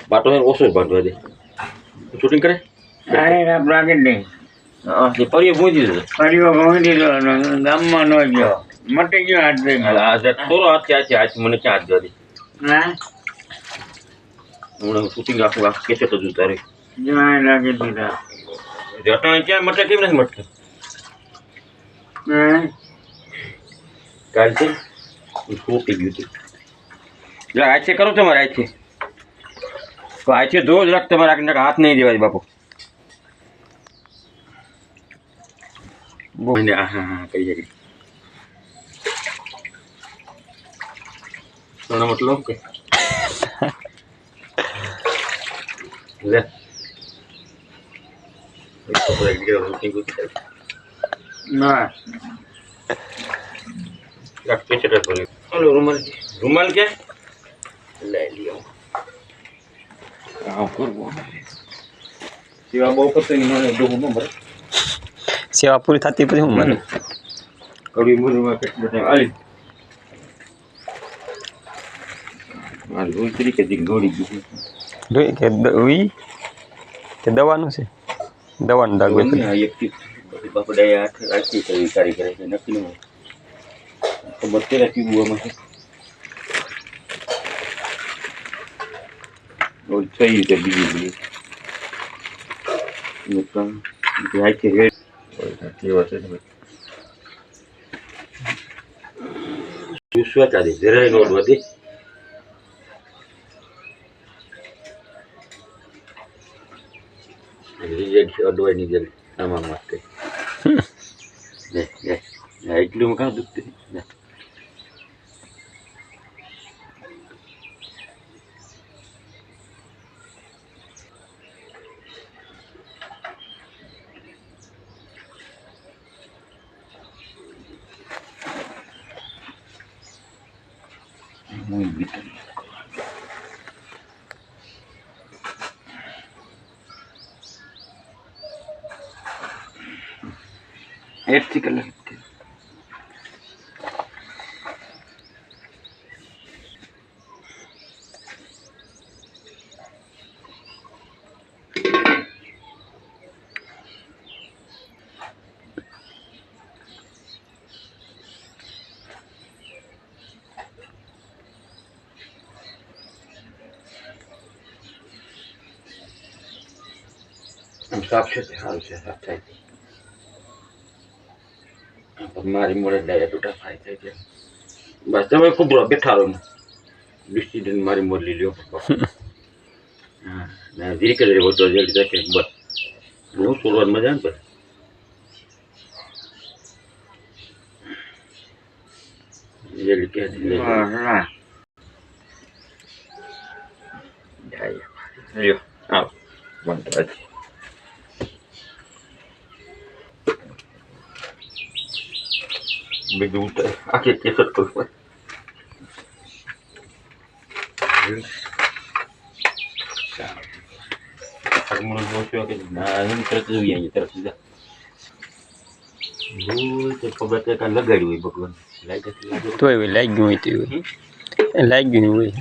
બાટો ઓછો બાંધવા દે શૂટિંગ કરે રાપ રાખી દે એ પરિયો પૂછી દીધો ફરીઓ ઘણી દીધો ગામમાં ન ગયો મટી ગયો હાથ દઈ થોડો હાથ હાથ મને ક્યાં હાથ દે હા હું શૂટિંગ આખું કેસે તો તારે જવાય રાખી દીધા જટા ક્યાં મટે કેમ નથી મટતું હા કાલ છે ફૂટી ગયું હતું એટલે આછે કરો તમારે આછે તો આછે ધો જ રાખ તમારે આખી હાથ નહીં દેવાય બાપુ બોને હા હા કરી શકે સોના મતલબ કે લે એક તો એક ગયો શૂટિંગ કરી ના રાખતે ચટર પર हेलो रुमाल रुमाल क्या ले लियो काम करबो सेवा બહુ કરતો ની મને ડોગો નંબર સેવા પૂરી થતી પછી હું મને કડી મુરમાં કેટલો ટાઈમ આલી માલ રોજ તરીકે દીક દોડી ગઈ જોઈ કે ઉઈ કે દવાનું છે દવાનું દાગ ને આ એક બાપડા હાથ રાખી કરી કરી કરે છે નક્કી ન તો બત્તે રાખી બુઆમાં છે ઓર સહી છે બીજી નુકસાન જાય છે રે સાચી વાત છે વિશ્વાસ આ દે જરાય નોટ વધી રિજેક્ટ અડવાઈ ની જલ આમાં માટે ને એટલું મકા દુખતી ને muy vital este color સાફ છે સારું છે સાફ થાય મારી મોડે ડાયરેક્ટ ઉઠા થાય છે બસ તમે ખૂબ બેઠા રહો ડિસિઝન મારી મોડ લઈ લ્યો હા ધીરે કરી રહ્યો તો જલ્દી જાય બસ હું છોડવાની મજા ને પર જલ્દી કે હા લ્યો આવ બંધ બીજું આખી કેસર કરું તોય લાગ્યું હોય તો લાગ્યું હોય